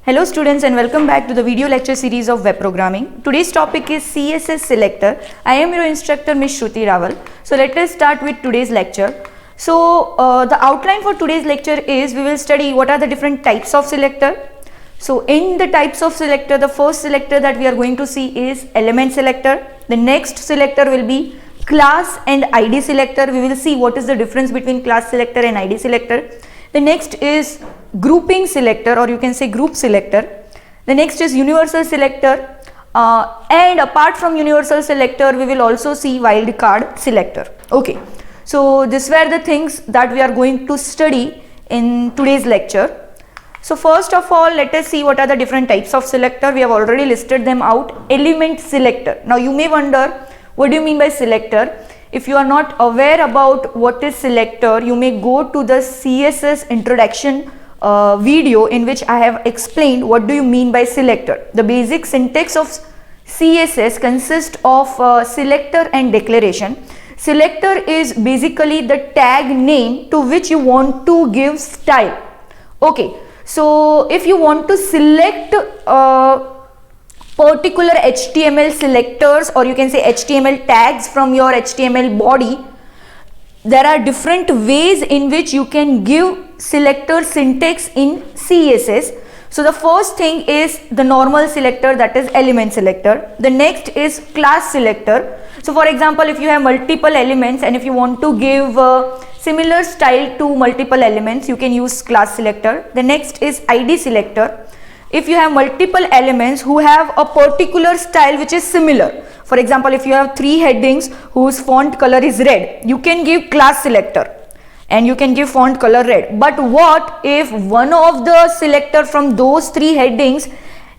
Hello students and welcome back to the video lecture series of web programming. Today's topic is CSS selector. I am your instructor Ms. Shruti Raval. So let us start with today's lecture. So the outline for today's lecture is we will study what are the different types of selector. So in the types of selector, the first selector that we are going to see is element selector. The next selector will be class and ID selector. We will see what is the difference between class selector and ID selector. The next is grouping selector, or you can say group selector. The next is universal selector, and apart from universal selector we will also see wildcard selector. Okay, so these were the things that we are going to study in today's lecture. So first of all, let us see what are the different types of selector. We have already listed them out. Element selector. Now you may wonder, what do you mean by selector? If you are not aware about what is selector, you may go to the CSS introduction video in which I have explained what do you mean by selector. The basic syntax of CSS consists of selector and declaration. Selector is basically the tag name to which you want to give style. Okay, so if you want to select particular HTML selectors, or you can say HTML tags from your HTML body, there are different ways in which you can give selector syntax in CSS. So the first thing is the normal selector, that is element selector. The next is class selector. So for example, if you have multiple elements and if you want to give similar style to multiple elements, you can use class selector. The next is ID selector. If you have multiple elements who have a particular style which is similar, for example, if you have 3 headings whose font color is red, you can give class selector and you can give font color red. But what if one of the selector from those 3 headings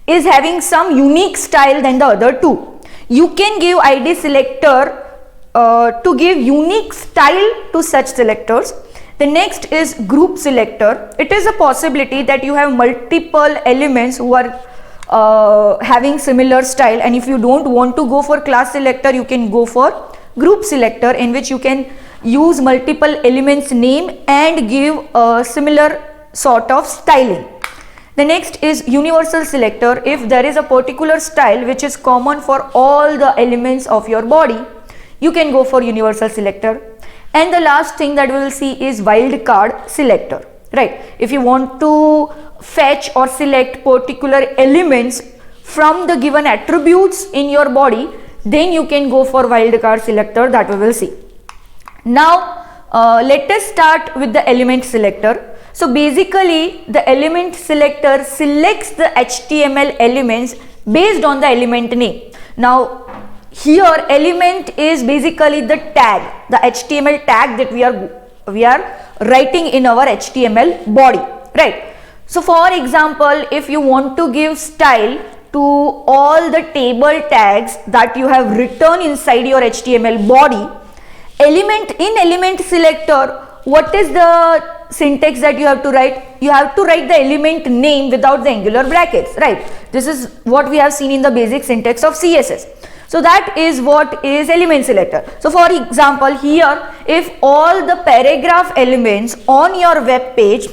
is having some unique style than the other 2? You can give ID selector to give unique style to such selectors. The next is group selector. It is a possibility that you have multiple elements who are having similar style, and if you don't want to go for class selector, you can go for group selector, in which you can use multiple elements name and give a similar sort of styling. The next is universal selector. If there is a particular style which is common for all the elements of your body, you can go for universal selector. And the last thing that we will see is wildcard selector, right? If you want to fetch or select particular elements from the given attributes in your body, then you can go for wildcard selector, that we will see. Now let us start with the element selector. So basically the element selector selects the HTML elements based on the element name. Now here element is basically the tag, the HTML tag that we are writing in our HTML body, right? So for example, if you want to give style to all the table tags that you have written inside your HTML body, element selector, what is the syntax that you have to write? You have to write the element name without the angular brackets, right? This is what we have seen in the basic syntax of CSS. So that is what is element selector. So for example, here if all the paragraph elements on your web page,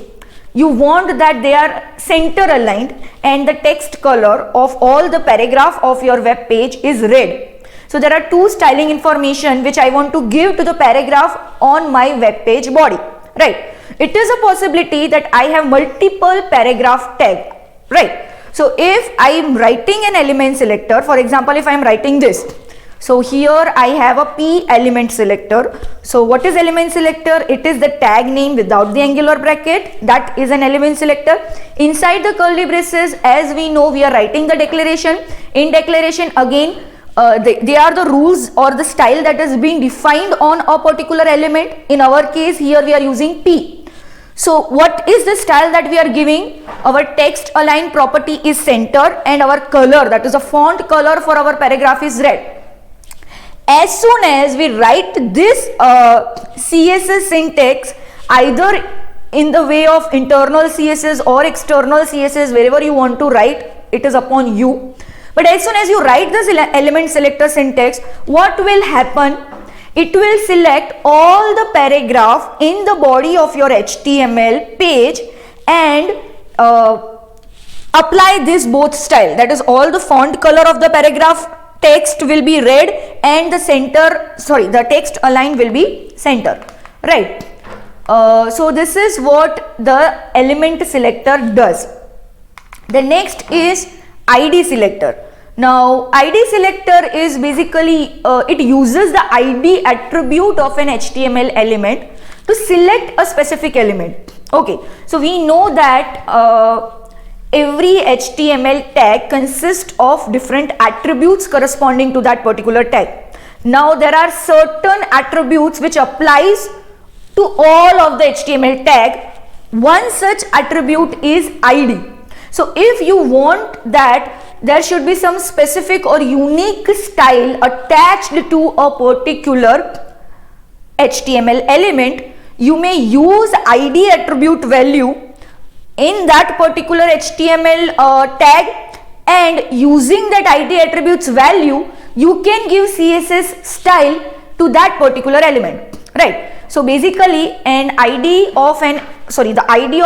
you want that they are center aligned and the text color of all the paragraph of your web page is red. So there are 2 styling information which I want to give to the paragraph on my web page body, right? It is a possibility that I have multiple paragraph tag, right? So if I am writing an element selector, for example, if I am writing this, so here I have a P element selector. So what is element selector? It is the tag name without the angular bracket. That is an element selector. Inside the curly braces, as we know, we are writing the declaration. In declaration, again, they are the rules or the style that is being defined on a particular element. In our case, here we are using P. So what is the style that we are giving? Our text align property is center and our color, that is a font color for our paragraph, is red. As soon as we write this CSS syntax, either in the way of internal CSS or external CSS, wherever you want to write, it is upon you. But as soon as you write this element selector syntax, what will happen? it will select all the paragraph in the body of your HTML page and apply this both style. That is, all the font color of the paragraph text will be red and the text align will be center, right? So this is what the element selector does. The next is ID selector. Now ID selector is basically it uses the ID attribute of an HTML element to select a specific element. Okay, so we know that every HTML tag consists of different attributes corresponding to that particular tag. Now there are certain attributes which applies to all of the HTML tag. One such attribute is ID. So if you want that there should be some specific or unique style attached to a particular HTML element, you may use ID attribute value in that particular HTML tag, and using that ID attributes value you can give CSS style to that particular element, right? So basically the ID of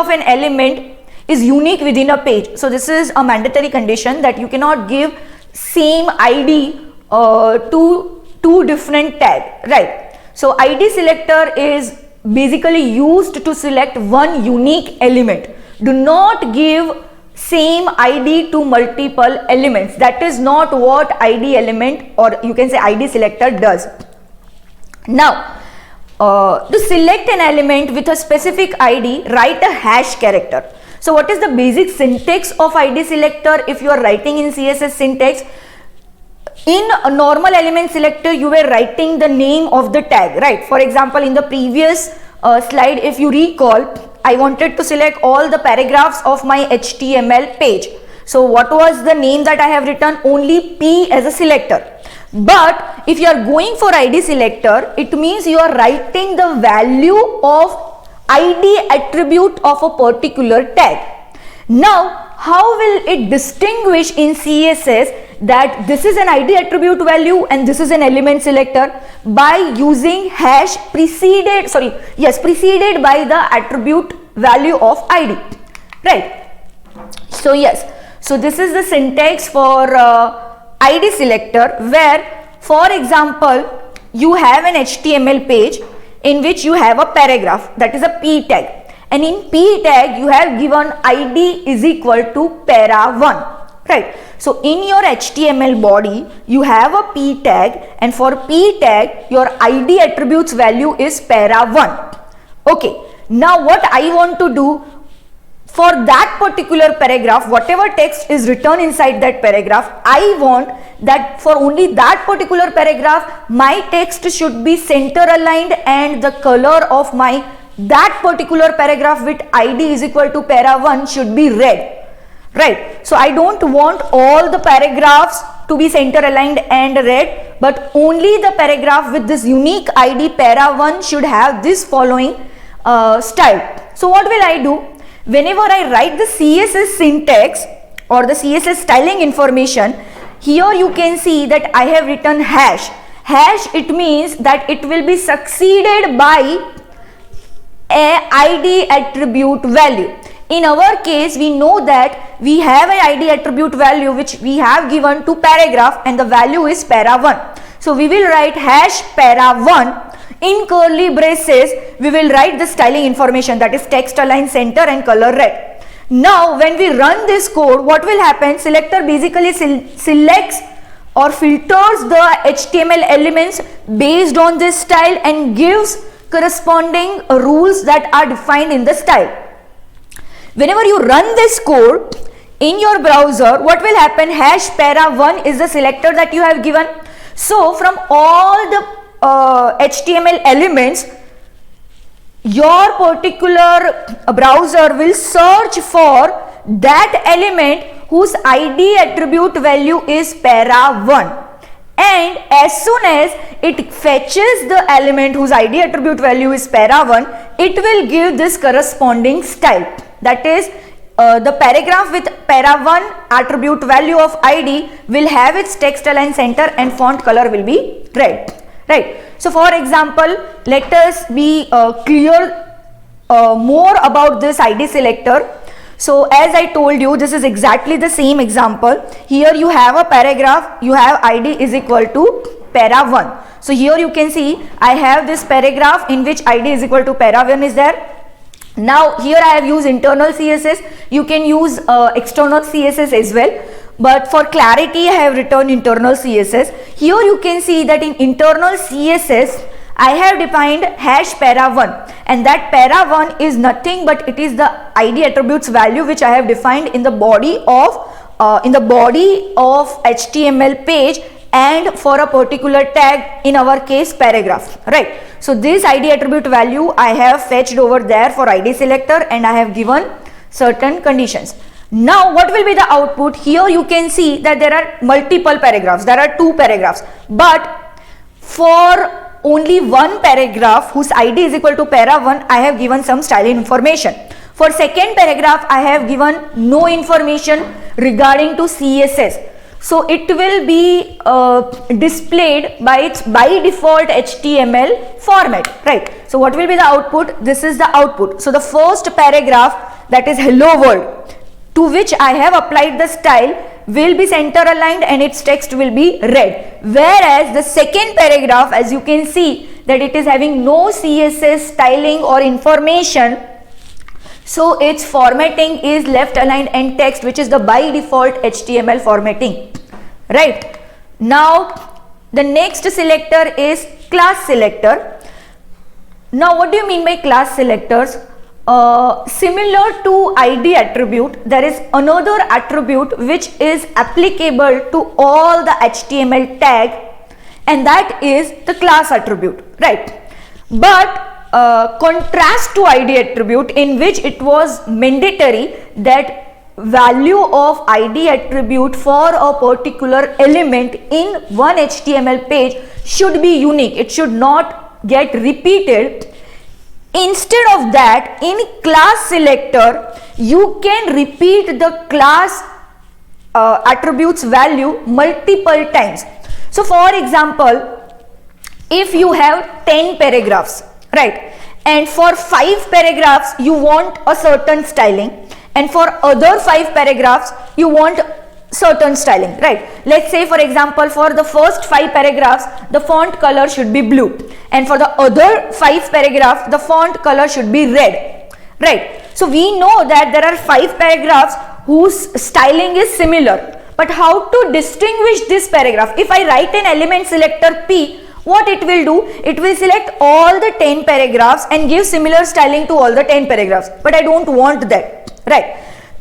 an element is unique within a page. So this is a mandatory condition that you cannot give same ID to two different tag, right? So ID selector is basically used to select one unique element. Do not give same ID to multiple elements. That is not what ID element, or you can say ID selector, does. Now to select an element with a specific ID, write a hash character. So what is the basic syntax of ID selector? If you are writing in CSS syntax, in a normal element selector you were writing the name of the tag, right? For example, in the previous slide, if you recall, I wanted to select all the paragraphs of my HTML page. So what was the name that I have written? Only P as a selector. But if you are going for ID selector, it means you are writing the value of ID attribute of a particular tag. Now how will it distinguish in CSS that this is an ID attribute value and this is an element selector? By using hash preceded by the attribute value of ID, right? So yes, so this is the syntax for ID selector, where for example you have an HTML page in which you have a paragraph, that is a P tag, and in P tag you have given ID is equal to para1, right? So in your HTML body you have a P tag, and for P tag your ID attributes value is para1. Okay, now what I want to do, for that particular paragraph, whatever text is written inside that paragraph, I want that for only that particular paragraph my text should be center aligned and the color of that particular paragraph with ID is equal to para1 should be red, right? So I don't want all the paragraphs to be center aligned and red, but only the paragraph with this unique ID para1 should have this following style. So what will I do? Whenever I write the CSS syntax or the CSS styling information, here you can see that I have written hash. Hash, it means that it will be succeeded by a ID attribute value. In our case, we know that we have an ID attribute value which we have given to paragraph, and the value is para1. So we will write hash para1. In curly braces we will write the styling information, that is text align center and color red. Now when we run this code, what will happen? Selector basically selects or filters the HTML elements based on this style and gives corresponding rules that are defined in the style. Whenever you run this code in your browser, what will happen? Hash para1 is the selector that you have given. So from all the HTML elements, your particular browser will search for that element whose ID attribute value is para1, and as soon as it fetches the element whose ID attribute value is para1, it will give this corresponding style, that is the paragraph with para1 attribute value of ID will have its text align center and font color will be red. right? So for example, let us be clear more about this ID selector. So as I told you, this is exactly the same example. Here you have a paragraph, you have ID is equal to para 1. So here you can see I have this paragraph in which ID is equal to para 1 is there. Now here I have used internal CSS, you can use external CSS as well, but for clarity I have written internal CSS. Here you can see that in internal CSS I have defined hash para 1, and that para 1 is nothing but it is the ID attributes value which I have defined in the body of HTML page and for a particular tag, in our case paragraph, right? So this ID attribute value I have fetched over there for ID selector and I have given certain conditions. Now what will be the output? Here you can see that there are multiple paragraphs, there are 2 paragraphs, but for only one paragraph whose ID is equal to para 1, I have given some styling information. For second paragraph I have given no information regarding to CSS. So it will be displayed by its by default HTML format, right? So what will be the output? This is the output. So the first paragraph, that is hello world, to which I have applied the style, will be center aligned and its text will be red. Whereas the second paragraph, as you can see that it is having no CSS styling or information, so its formatting is left aligned and text, which is the by default HTML formatting, right? Now the next selector is class selector. Now what do you mean by class selectors? Similar to ID attribute, there is another attribute which is applicable to all the HTML tag, and that is the class attribute, right? But contrast to ID attribute, in which it was mandatory that value of ID attribute for a particular element in one HTML page should be unique, it should not get repeated. Instead of that, in class selector you can repeat the class attributes value multiple times. So for example, if you have 10 paragraphs, right, and for 5 paragraphs you want a certain styling, and for other 5 paragraphs you want certain styling, right? Let's say for example, for the first 5 paragraphs the font color should be blue, and for the other 5 paragraphs the font color should be red, right? So we know that there are 5 paragraphs whose styling is similar, but how to distinguish this paragraph? If I write an element selector P, what it will do? It will select all the 10 paragraphs and give similar styling to all the 10 paragraphs, but I don't want that, right?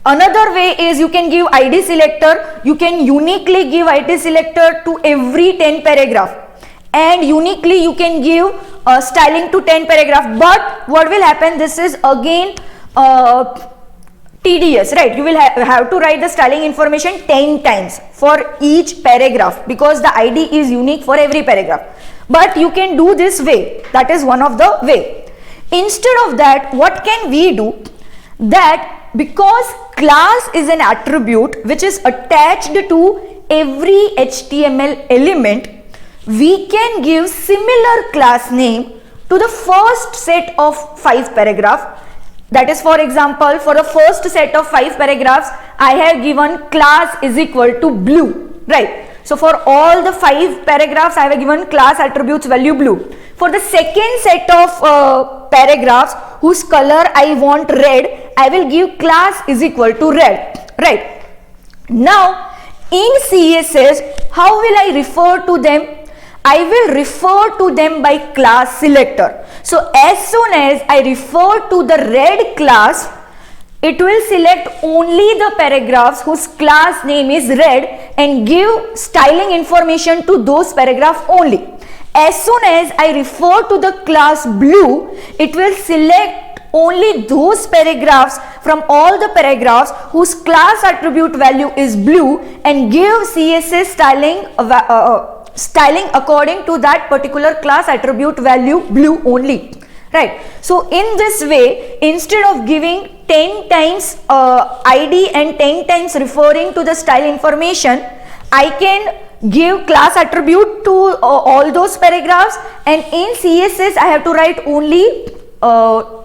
Another way is you can give ID selector, you can uniquely give ID selector to every 10 paragraph, and uniquely you can give styling to 10 paragraph. But what will happen? This is again tedious, right? You will have to write the styling information 10 times for each paragraph because the ID is unique for every paragraph. But you can do this way, that is one of the way. Instead of that, what can we do? That because class is an attribute which is attached to every HTML element, we can give similar class name to the first set of 5 paragraphs. That is, for example, for the first set of 5 paragraphs I have given class is equal to blue, right? So for all the 5 paragraphs I have given class attributes value blue. For the second set of paragraphs whose color I want red, I will give class is equal to red, right? Now in CSS, how will I refer to them? I will refer to them by class selector. So as soon as I refer to the red class, it will select only the paragraphs whose class name is red and give styling information to those paragraphs only. As soon as I refer to the class blue, it will select only those paragraphs from all the paragraphs whose class attribute value is blue and give CSS styling according to that particular class attribute value blue only, right? So in this way, instead of giving 10 times ID and 10 times referring to the style information, I can give class attribute to all those paragraphs, and in CSS I have to write only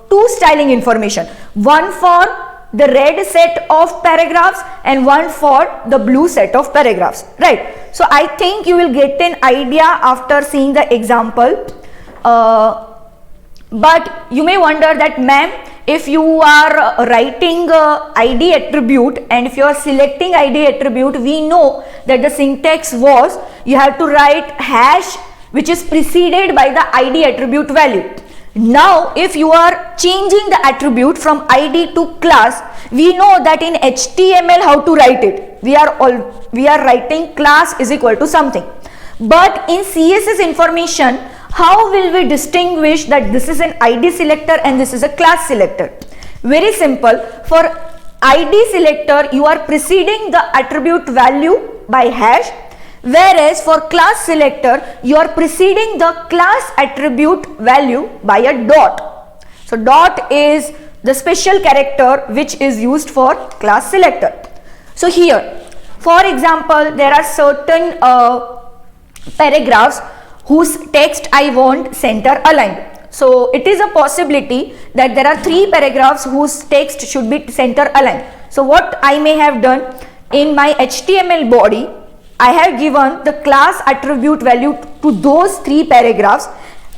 two styling information, one for the red set of paragraphs and one for the blue set of paragraphs, right? So I think you will get an idea after seeing the example. But you may wonder that, ma'am, if you are writing ID attribute and if you are selecting ID attribute, we know that the syntax was you have to write hash which is preceded by the ID attribute value. Now if you are changing the attribute from ID to class, we know that in HTML how to write it. We are writing class is equal to something. But in CSS information, how will we distinguish that this is an ID selector and this is a class selector? Very simple. For ID selector, you are preceding the attribute value by hash, whereas for class selector, you are preceding the class attribute value by a dot. So dot is the special character which is used for class selector. So here, for example, there are certain paragraphs whose text I want center aligned. So it is a possibility that there are 3 paragraphs whose text should be center aligned. So what I may have done in my HTML body, I have given the class attribute value to those 3 paragraphs,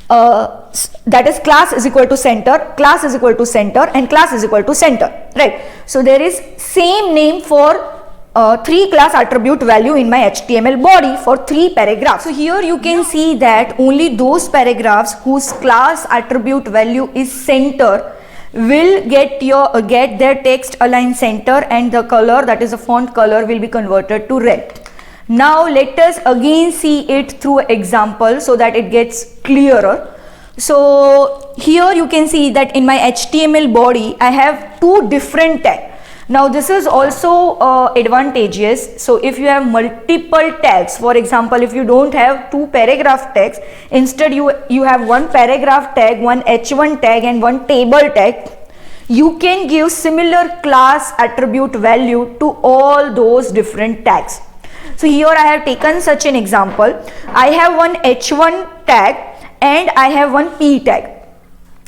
that is class is equal to center, class is equal to center, and class is equal to center, right? So there is same name for 3 class attribute value in my HTML body for 3 paragraphs. So here you can see that only those paragraphs whose class attribute value is center will get their text aligned center, and the color, that is the font color, will be converted to red. Now let us again see it through example so that it gets clearer. So here you can see that in my HTML body I have 2 different tags. Now this is also advantageous. So if you have multiple tags, for example, if you don't have 2 paragraph tags, instead you have 1 paragraph tag, 1 H1 tag and 1 table tag, you can give similar class attribute value to all those different tags. So here I have taken such an example. I have 1 H1 tag and I have 1 P tag,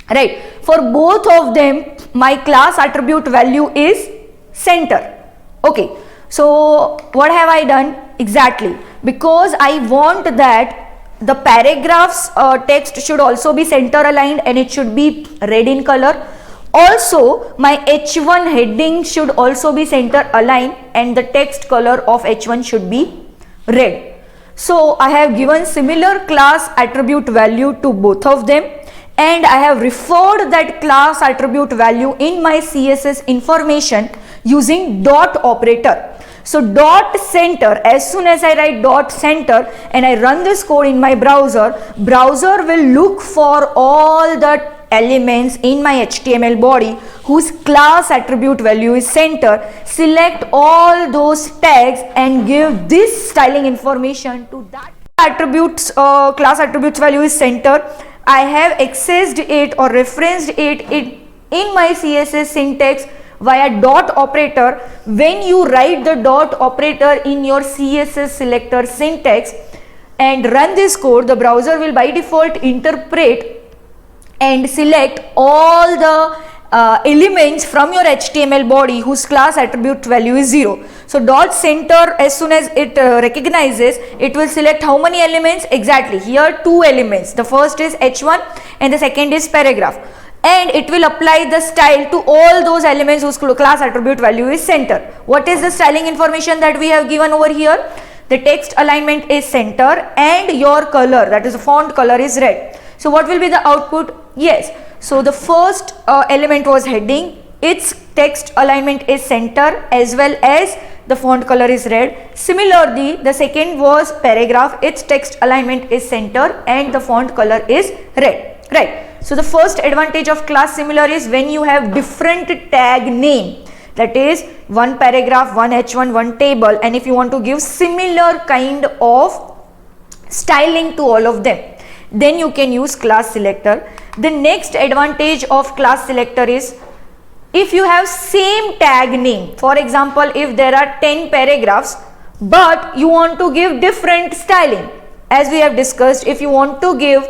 right? For both of them my class attribute value is center. Okay, so what have I done? Exactly, because I want that the paragraphs text should also be center aligned and it should be red in color. Also my H1 heading should also be center aligned and the text color of H1 should be red. So I have given similar class attribute value to both of them, and I have referred that class attribute value in my CSS information using dot operator. So dot center, as soon as I write dot center and I run this code in my browser will look for all the elements in my HTML body whose class attribute value is center, select all those tags and give this styling information to that attributes. Class attributes value is center. I have accessed it or referenced it in my CSS syntax via dot operator. When you write the dot operator in your CSS selector syntax and run this code, the browser will by default interpret and select all the elements from your HTML body whose class attribute value is 0. So dot center, as soon as it recognizes, it will select how many elements? Exactly, here 2 elements. The first is H1 and the second is paragraph, and it will apply the style to all those elements whose class attribute value is center. What is the styling information that we have given over here? The text alignment is center and your color, that is the font color, is red. So what will be the output? Yes, so the first element was heading, its text alignment is center as well as the font color is red. Similarly, the second was paragraph, its text alignment is center and the font color is red, right? So the first advantage of class similar is when you have different tag name, that is 1 paragraph, 1 H1, 1 table, and if you want to give similar kind of styling to all of them, then you can use class selector. The next advantage of class selector is if you have same tag name. For example, if there are 10 paragraphs, but you want to give different styling. As we have discussed, if you want to give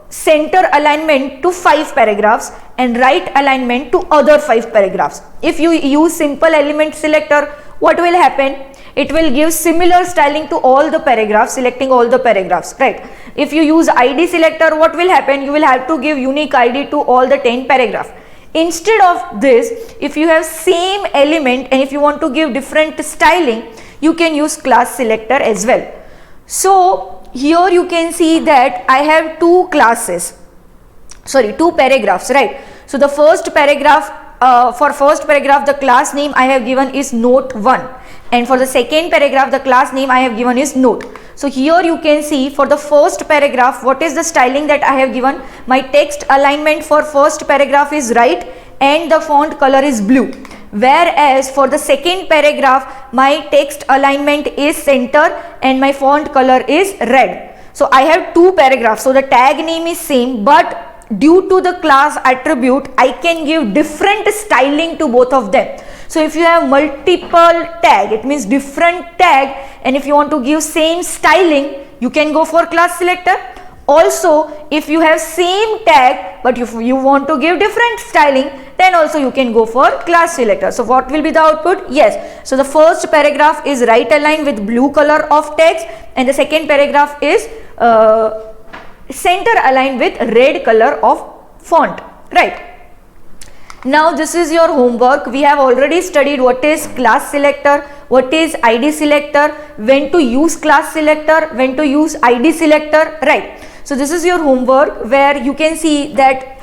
center alignment to 5 paragraphs and right alignment to other 5 paragraphs, if you use simple element selector, what will happen? It will give similar styling to all the paragraphs, selecting all the paragraphs, right? If you use ID selector, what will happen? You will have to give unique ID to all the 10 paragraphs. Instead of this, if you have same element and if you want to give different styling, you can use class selector as well. So here you can see that I have two paragraphs, right? So the first paragraph, for first paragraph, the class name I have given is note 1, and for the second paragraph, the class name I have given is note. So here you can see for the first paragraph, what is the styling that I have given? My text alignment for first paragraph is right and the font color is blue. Whereas for the second paragraph, my text alignment is center and my font color is red. So I have two paragraphs. So the tag name is same, but due to the class attribute, I can give different styling to both of them. So if you have multiple tag, it means different tag, and if you want to give same styling, you can go for class selector. Also, if you have same tag, but if you want to give different styling, then also you can go for class selector. So what will be the output? Yes. So the first paragraph is right aligned with blue color of text, and the second paragraph is center aligned with red color of font, right? Now this is your homework. We have already studied what is class selector, what is ID selector, when to use class selector, when to use ID selector, right? So this is your homework where you can see that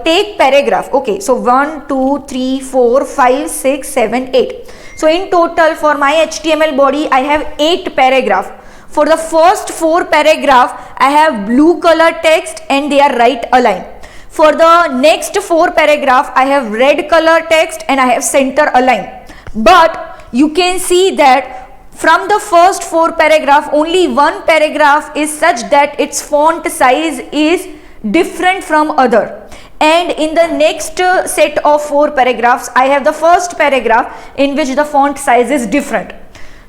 take paragraph. Okay, so 1, 2, 3, 4, 5, 6, 7, 8. So in total for my HTML body, I have 8 paragraph. For the first 4 paragraph, I have blue color text and they are right aligned. For the next 4 paragraph, I have red color text and I have center aligned. But you can see that from the first 4 paragraph, only one paragraph is such that its font size is different from other. And in the next set of 4 paragraphs, I have the first paragraph in which the font size is different.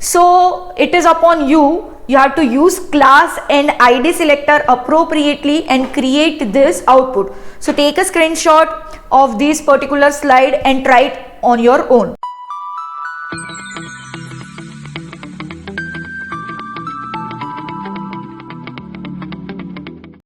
So it is upon you. You have to use class and ID selector appropriately and create this output. So take a screenshot of this particular slide and try it on your own.